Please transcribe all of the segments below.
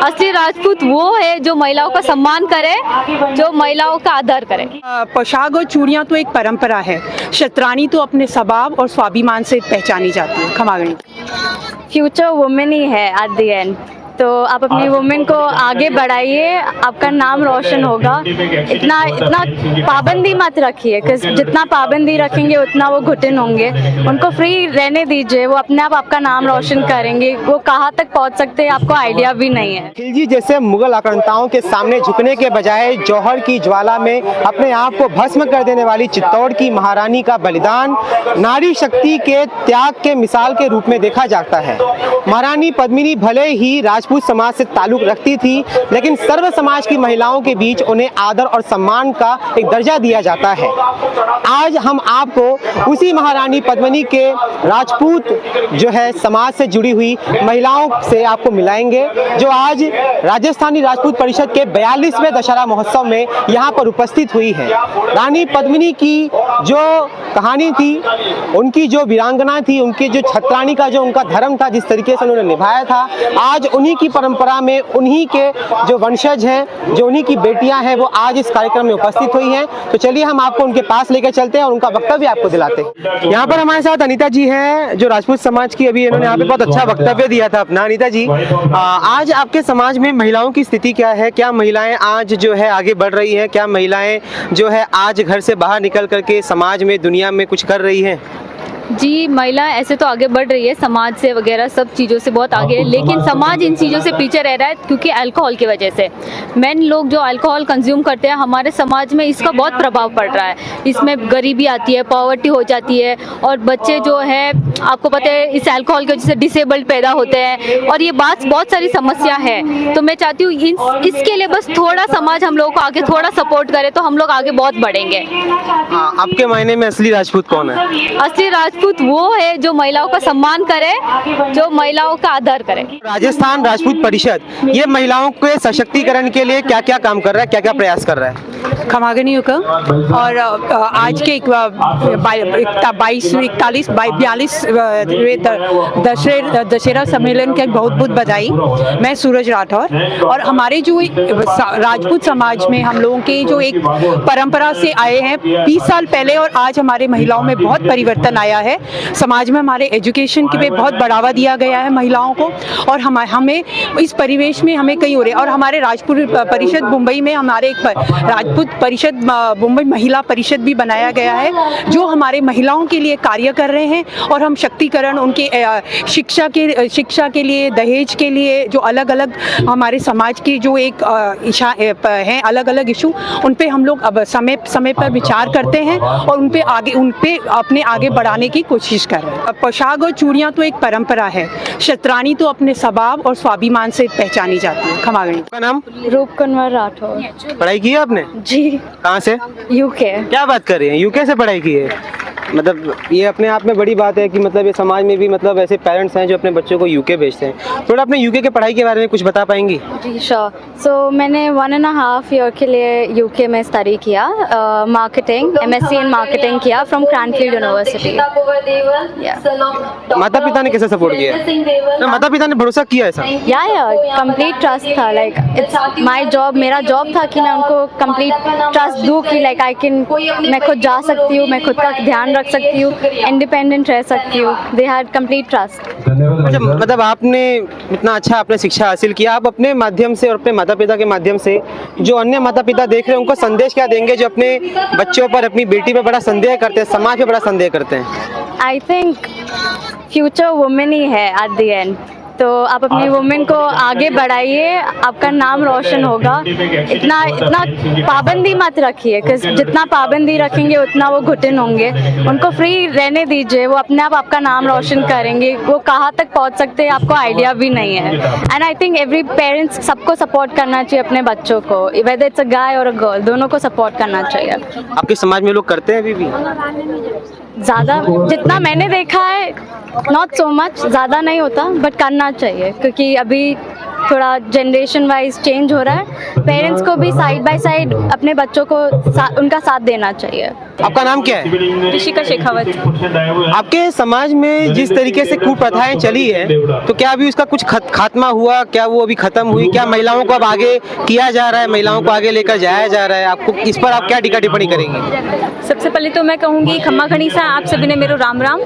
असली राजपूत वो है जो महिलाओं का सम्मान करे, जो महिलाओं का आदर करे। पोशाक और चूड़ियाँ तो एक परंपरा है, शतरानी तो अपने स्वभाव और स्वाभिमान से पहचानी जाती है। खमागणी फ्यूचर वुमेन ही है एट द एंड, तो आप अपनी वुमेन को आगे बढ़ाइए, आपका नाम रोशन होगा। इतना इतना पाबंदी मत रखिए, जितना पाबंदी रखेंगे उतना वो घुटन होंगे। उनको फ्री रहने दीजिए, वो अपने आप आपका नाम रोशन करेंगे। वो कहाँ तक पहुँच सकते हैं आपको आइडिया भी नहीं है। खिलजी जैसे मुगल आक्रांताओं के सामने झुकने के बजाय जौहर की ज्वाला में अपने आप को भस्म कर देने वाली चित्तौड़ की महारानी का बलिदान नारी शक्ति के त्याग के मिसाल के रूप में देखा जाता है। महारानी पद्मिनी भले ही राजपूत समाज से ताल्लुक रखती थी, लेकिन सर्व समाज की महिलाओं के बीच उन्हें आदर और सम्मान का एक दर्जा दिया जाता है। आज हम आपको उसी महारानी पद्मिनी के राजपूत जो है समाज से जुड़ी हुई महिलाओं से आपको मिलाएंगे, जो आज राजस्थानी राजपूत परिषद के 42वें दशहरा महोत्सव में यहाँ पर उपस्थित हुई है। रानी पद्मिनी की जो कहानी थी, उनकी जो वीरांगना थी, उनकी जो छत्राणी का जो उनका धर्म था, जिस तरीके से उन्होंने निभाया था, आज उन्हीं की परंपरा में उन्हीं के जो वंशज हैं, जो उन्हीं की बेटियां हैं, वो आज इस कार्यक्रम में उपस्थित हुई हैं। तो चलिए हम आपको उनके पास लेकर चलते हैं और उनका वक्तव्य आपको दिलाते हैं। यहाँ पर हमारे साथ अनीता जी हैं, जो राजपूत समाज की, अभी इन्होंने यहाँ पे बहुत अच्छा वक्तव्य दिया था अपना। अनीता जी, आज आपके समाज में महिलाओं की स्थिति क्या है? क्या महिलाएं आज जो है आगे बढ़ रही हैं? क्या महिलाएं जो है आज घर से बाहर निकल करके समाज में, दुनिया में कुछ कर रही हैं? जी, महिला ऐसे तो आगे बढ़ रही है, समाज से वगैरह सब चीज़ों से बहुत आगे है, लेकिन समाज इन चीज़ों से पीछे रह रहा है क्योंकि अल्कोहल की वजह से। मेन लोग जो अल्कोहल कंज्यूम करते हैं, हमारे समाज में इसका बहुत प्रभाव पड़ रहा है। इसमें गरीबी आती है, पॉवर्टी हो जाती है, और बच्चे जो है आपको पता है इस अल्कोहल की वजह से डिसेबल्ड पैदा होते हैं, और ये बात बहुत सारी समस्या है। तो मैं चाहती हूँ इसके लिए बस थोड़ा समाज हम लोगों को आगे थोड़ा सपोर्ट करे तो हम लोग आगे बहुत बढ़ेंगे। आपके मायने में असली राजपूत कौन है? असली राजपूत वो है जो महिलाओं का सम्मान करे, जो महिलाओं का आदर करे। राजस्थान राजपूत परिषद ये महिलाओं के सशक्तिकरण के लिए क्या क्या काम कर रहा है, क्या क्या प्रयास कर रहा है? खमागणी का और आज के 42वें दशहरा सम्मेलन के बहुत बहुत बधाई। मैं सूरज राठौर, और हमारे जो राजपूत समाज में हम लोगों के जो एक परंपरा से आए हैं 20 साल पहले, और आज हमारे महिलाओं में बहुत परिवर्तन आया है। समाज में हमारे एजुकेशन के पे बहुत बढ़ावा दिया गया है महिलाओं को, और हमें इस परिवेश में हमें कहीं हो रहे, और हमारे राजपूत परिषद मुंबई में हमारे एक राजपूत परिषद मुंबई महिला परिषद भी बनाया गया है, जो हमारे महिलाओं के लिए कार्य कर रहे हैं। और हम शक्तिकरण, उनके शिक्षा के लिए, दहेज के लिए, जो अलग अलग हमारे समाज की जो एक हैं अलग अलग इशू, उन पे हम लोग अब समय समय पर विचार करते हैं और उन पे अपने आगे बढ़ाने की कोशिश कर रहे हैं। पोशाक और चूड़ियाँ तो एक परंपरा है, शतरानी तो अपने स्वभाव और स्वाभिमान से पहचानी जाती है। खमागणी का नाम? रूपकुमार राठौर। पढ़ाई की है आपने? जी। कहाँ से? यूके। क्या बात कर रही हैं? यूके से पढ़ाई की है? मतलब ये अपने आप में बड़ी बात है कि मतलब ये समाज में भी मतलब ऐसे पेरेंट्स हैं जो अपने बच्चों को यूके भेजते हैं। थोड़ा अपने यूके के पढ़ाई के बारे में कुछ बता पाएंगी? जी श्योर। सो मैंने 1.5 ईयर के लिए यूके में स्टडी किया, मार्केटिंग, MSc इन मार्केटिंग किया फ्रॉम क्रैनफील्ड यूनिवर्सिटी। माता पिता ने कैसे सपोर्ट किया? माता पिता ने भरोसा किया ऐसा? या कंप्लीट ट्रस्ट था, लाइक इट्स माय जॉब, मेरा जॉब था कि मैं उनको कंप्लीट ट्रस्ट दूं कि लाइक मैं खुद जा सकती हूँ, मैं खुद का ध्यान रख सकती हूँ, इंडिपेंडेंट रह सकती हूँ। They had complete trust. अच्छा, मतलब आपने इतना अच्छा आपने शिक्षा हासिल किया, आप अपने माध्यम से और अपने माता पिता के माध्यम से जो अन्य माता पिता देख रहे हैं उनको संदेश क्या देंगे, जो अपने बच्चों पर, अपनी बेटी पर बड़ा संदेह करते हैं, समाज पे बड़ा संदेह करते हैं? आई थिंक फ्यूचर वुमेन ही है एट द एंड, तो आप अपनी वुमेन को आगे बढ़ाइए, आपका नाम रोशन होगा। इतना इतना पाबंदी मत रखिए, जितना पाबंदी रखेंगे उतना वो घुटन होंगे। उनको फ्री रहने दीजिए, वो अपने आप आपका नाम रोशन करेंगे। वो कहाँ तक पहुँच सकते हैं आपको आइडिया भी नहीं है। And I think every parents सबको सपोर्ट करना चाहिए अपने बच्चों को, वेदर इट्स अ गाय और अ गर्ल, दोनों को सपोर्ट करना चाहिए। आपके समाज में लोग करते हैं अभी भी? ज़्यादा जितना मैंने देखा है, नॉट सो मच, ज़्यादा नहीं होता, बट करना चाहिए क्योंकि अभी थोड़ा जनरेशन वाइज चेंज हो रहा है। पेरेंट्स को भी साइड बाय साइड अपने बच्चों को उनका साथ देना चाहिए। आपका नाम क्या है? ऋषिका शेखावत। आपके समाज में जिस तरीके से कुप्रथाएं चली है, तो क्या अभी उसका कुछ खात्मा हुआ? क्या वो अभी खत्म हुई? क्या महिलाओं को अब आगे किया जा रहा है, महिलाओं को आगे लेकर जाया जा रहा है? आपको इस पर आप क्या टीका टिप्पणी करेंगे? सबसे पहले तो मैं कहूँगी खम्मा खनीसा आप सभी ने मेरो राम राम।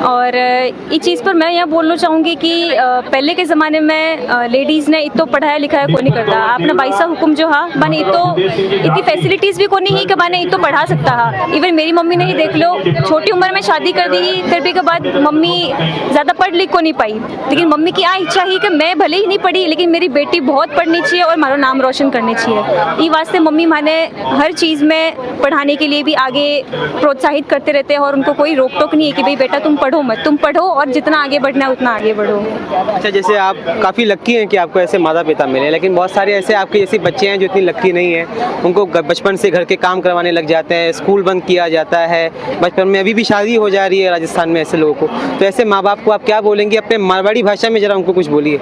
और इस चीज़ पर मैं यह बोलना चाहूँगी कि पहले के ज़माने में लेडीज़ ने इतो पढ़ाया लिखाया को नहीं करता। आपने 22 हुक्म जो हा माने इतनी फैसिलिटीज़ भी को नहीं ही कि माने इतो पढ़ा सकता हा। इवन मेरी मम्मी ने ही देख लो, छोटी उम्र में शादी कर दी, फिर भी के बाद मम्मी ज़्यादा पढ़ लिख को नहीं पाई। लेकिन मम्मी की इच्छा ही कि मैं भले ही नहीं पढ़ी लेकिन मेरी बेटी बहुत पढ़नी चाहिए और हमारा नाम रोशन करनी चाहिए। ये वास्ते मम्मी माने हर चीज़ में पढ़ाने के लिए भी आगे प्रोत्साहित करते रहते हैं और उनको कोई रोक टोक नहीं है कि भाई बेटा तुम पढ़ो मत, तुम पढ़ो और जितना आगे बढ़ना है उतना आगे बढ़ो। अच्छा, जैसे आप काफ़ी लक्की हैं कि आपको ऐसे माता पिता मिले, लेकिन बहुत सारे ऐसे आपके जैसे बच्चे हैं जो इतनी लक्की नहीं है, उनको बचपन से घर के काम करवाने लग जाते हैं, स्कूल बंद किया जाता है बचपन में, अभी भी शादी हो जा रही है राजस्थान में ऐसे लोगों को। तो ऐसे माँ बाप को आप क्या बोलेंगे? अपने मारवाड़ी भाषा में जरा उनको कुछ बोलिए।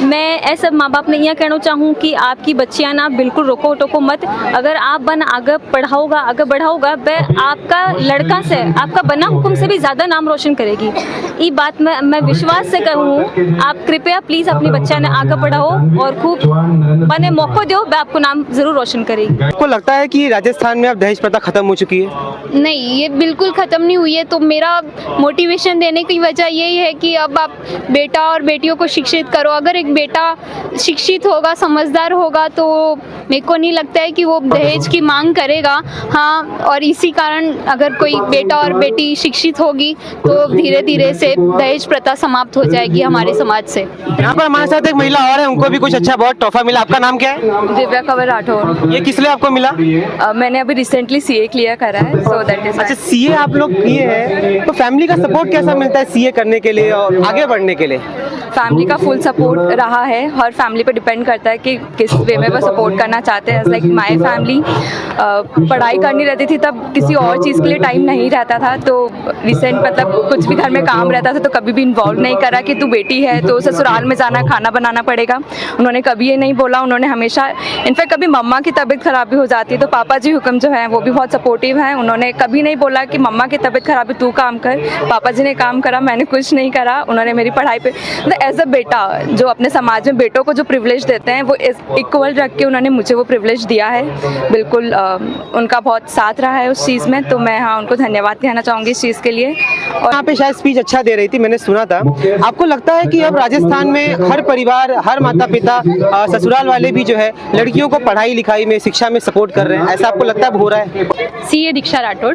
मैं ऐसा माँ बाप ने यह कहना चाहूँ कि आपकी बच्चियाँ ना बिल्कुल रोको टोको मत। अगर आप बन आगे पढ़ाओगा आगे बढ़ाओगा वह आपका लड़का से आपका बना हुक्म से भी ज़्यादा नाम रोशन करेगी। ये बात मैं विश्वास से कहूँ। आप कृपया प्लीज़ अपनी बच्चा ने आगे बढ़ाओ और खूब बने मौका दो, वह आपको नाम ज़रूर रोशन करेगी। आपको लगता है कि राजस्थान में अब दहेज प्रथा खत्म हो चुकी है? नहीं, ये बिल्कुल ख़त्म नहीं हुई है। तो मेरा मोटिवेशन देने की वजह यही है कि अब आप बेटा और बेटियों को शिक्षित करो। अगर एक बेटा शिक्षित होगा, समझदार होगा, तो मेरे को नहीं लगता है कि वो दहेज की मांग करेगा। हाँ, और इसी कारण अगर कोई बेटा और बेटी शिक्षित होगी तो धीरे धीरे से दहेज प्रथा समाप्त हो जाएगी हमारे समाज से। यहाँ पर हमारे साथ एक महिला और है, उनको भी कुछ अच्छा बहुत तोहफा मिला। आपका नाम क्या है? दिव्या कंवर राठौर। ये किस लिए आपको मिला? मैंने अभी रिसेंटली सीए क्लियर करा है, सो दैट इज। अच्छा, सीए आप लोग किए हैं, तो फैमिली का सपोर्ट कैसा मिलता है सीए करने के लिए और आगे बढ़ने के लिए? फैमिली का फुल सपोर्ट रहा है। हर फैमिली पे डिपेंड करता है कि किस वे में वो सपोर्ट करना चाहते हैं। लाइक माय फैमिली पढ़ाई करनी रहती थी तब किसी और चीज़ के लिए टाइम नहीं रहता था, तो रिसेंट मतलब कुछ भी घर में काम रहता था तो कभी भी इन्वॉल्व नहीं करा कि तू बेटी है तो ससुराल में जाना खाना बनाना पड़ेगा। उन्होंने कभी ये नहीं बोला। उन्होंने हमेशा इनफैक्ट कभी मम्मा की तबीयत खराब भी हो जाती है तो पापा जी हुक्म जो है वो भी बहुत सपोर्टिव हैं। उन्होंने कभी नहीं बोला कि मम्मा की तबीयत खराब है तू काम कर। पापा जी ने काम करा, मैंने कुछ नहीं करा। उन्होंने मेरी पढ़ाई पे एज अ बेटा जो अपने समाज में बेटों को जो प्रिविलेज देते हैं वो इक्वल रख के उन्होंने मुझे वो प्रिविलेज दिया है। बिल्कुल उनका बहुत साथ रहा है उस चीज़ में, तो मैं हाँ उनको धन्यवाद कहना चाहूँगी इस चीज़ के लिए। और यहाँ पे शायद स्पीच अच्छा दे रही थी, मैंने सुना था। आपको लगता है कि अब राजस्थान में हर परिवार, हर माता पिता, ससुराल वाले भी जो है लड़कियों को पढ़ाई लिखाई में, शिक्षा में सपोर्ट कर रहे हैं? ऐसा आपको लगता है हो रहा है? सीए दीक्षा राठौड़।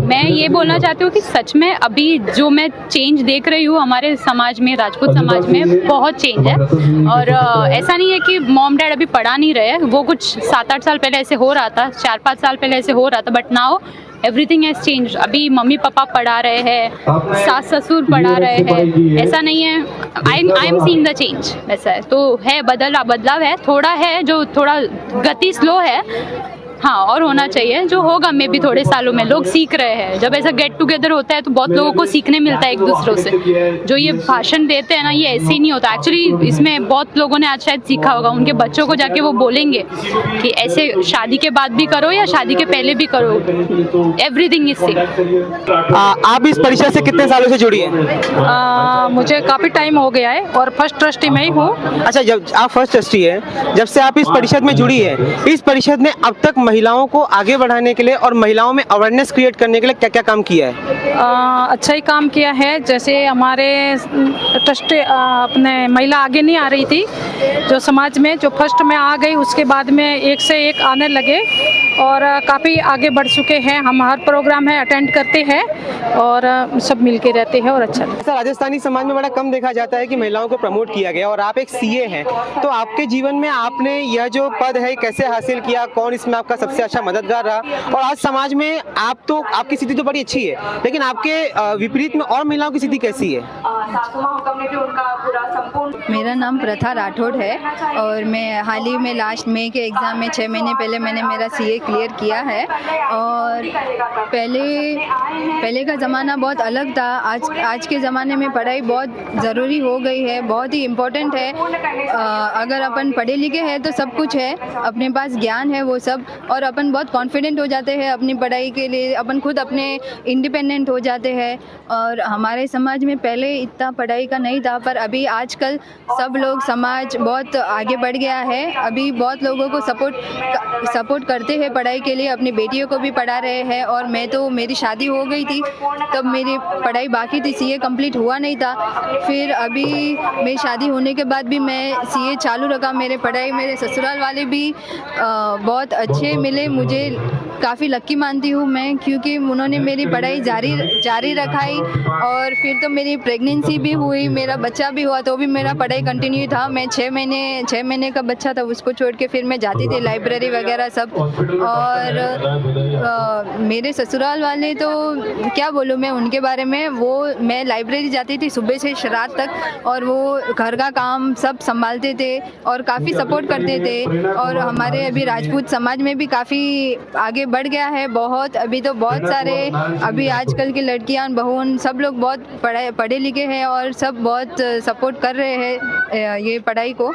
मैं ये बोलना चाहती हूँ कि सच में अभी जो मैं चेंज देख रही हूँ हमारे समाज में, राजपूत समाज में बहुत चेंज है। और ऐसा नहीं है कि मॉम डैड अभी पढ़ा नहीं रहे, वो कुछ 7-8 साल पहले ऐसे हो रहा था, 4-5 साल पहले ऐसे हो रहा था, but now everything has change. अभी मम्मी पापा पढ़ा रहे हैं, सास ससुर पढ़ा रहे हैं, ऐसा नहीं है। I am seeing the change. वैसा है तो है, बदलाव है, थोड़ा है जो थोड़ा गति स्लो है, हाँ, और होना चाहिए जो होगा। मे भी थोड़े सालों में लोग सीख रहे हैं। जब ऐसा गेट टुगेदर होता है तो बहुत लोगों को सीखने मिलता है एक दूसरों से। जो ये भाषण देते हैं ना, ये ऐसे ही नहीं होता एक्चुअली। इसमें बहुत लोगों ने आज शायद सीखा होगा, उनके बच्चों को जाके वो बोलेंगे कि ऐसे शादी के बाद भी करो या शादी के पहले भी करो, एवरीथिंग इज सेम। आप इस परिषद से कितने सालों से जुड़ी हैं? मुझे काफ़ी टाइम हो गया है और फर्स्ट ट्रस्टी में ही हूँ। अच्छा, जब आप फर्स्ट ट्रस्टी हैं, जब से आप इस परिषद में जुड़ी है, इस परिषद ने अब तक महिलाओं को आगे बढ़ाने के लिए और महिलाओं में अवेयरनेस क्रिएट करने के लिए क्या क्या काम किया है? अच्छा ही काम किया है। जैसे हमारे ट्रस्ट अपने महिला आगे नहीं आ रही थी जो समाज में, जो फर्स्ट में आ गई उसके बाद में एक से एक आने लगे और काफ़ी आगे बढ़ चुके हैं। हम हर प्रोग्राम है अटेंड करते हैं और सब मिलके रहते हैं और अच्छा लगता है। ऐसा राजस्थानी समाज में बड़ा कम देखा जाता है कि महिलाओं को प्रमोट किया गया, और आप एक सीए हैं, तो आपके जीवन में आपने यह जो पद है कैसे हासिल किया? कौन इसमें आपका सबसे अच्छा मददगार रहा? और आज समाज में आप तो, आपकी स्थिति तो बड़ी अच्छी है, लेकिन आपके विपरीत में और महिलाओं की स्थिति कैसी है? सासू माँ हुक्म ने भी उनका पूरा संपूर्ण। मेरा नाम प्रथा राठौड़ है और मैं हाल ही में लास्ट मई के एग्ज़ाम में 6 महीने पहले मैंने मेरा सीए क्लियर किया है। और पहले का ज़माना बहुत अलग था। आज के ज़माने में पढ़ाई बहुत ज़रूरी हो गई है, बहुत ही इम्पोर्टेंट है। अगर अपन पढ़े लिखे हैं तो सब कुछ है, अपने पास ज्ञान है वो सब, और अपन बहुत कॉन्फिडेंट हो जाते हैं अपनी पढ़ाई के लिए, अपन खुद अपने इंडिपेंडेंट हो जाते हैं। और हमारे समाज में पहले इतना पढ़ाई का नहीं था, पर अभी आजकल सब लोग, समाज बहुत आगे बढ़ गया है। अभी बहुत लोगों को सपोर्ट करते हैं पढ़ाई के लिए, अपनी बेटियों को भी पढ़ा रहे हैं। और मैं तो, मेरी शादी हो गई थी तब मेरी पढ़ाई बाकी थी, सीए कंप्लीट हुआ नहीं था। फिर अभी मेरी शादी होने के बाद भी मैं सीए चालू रखा। मेरे पढ़ाई, मेरे ससुराल वाले भी बहुत अच्छे मिले, मुझे काफ़ी लक्की मानती हूँ मैं, क्योंकि उन्होंने मेरी पढ़ाई जारी रखाई। और फिर तो मेरी प्रेगनेंसी भी हुई, मेरा बच्चा भी हुआ, तो भी मेरा पढ़ाई कंटिन्यू था। मैं 6 महीने का बच्चा था, उसको छोड़ के फिर मैं जाती थी लाइब्रेरी वगैरह सब। और मेरे ससुराल वाले तो क्या बोलूँ मैं उनके बारे में, वो, मैं लाइब्रेरी जाती थी सुबह से रात तक, और वो घर का काम सब संभालते थे और काफ़ी सपोर्ट करते थे। और हमारे अभी राजपूत समाज में भी काफ़ी आगे बढ़ गया है बहुत। अभी तो बहुत सारे, अभी आजकल की लड़कियां, बहून सब लोग बहुत पढ़े लिखे हैं और सब बहुत सपोर्ट कर रहे हैं ये पढ़ाई को।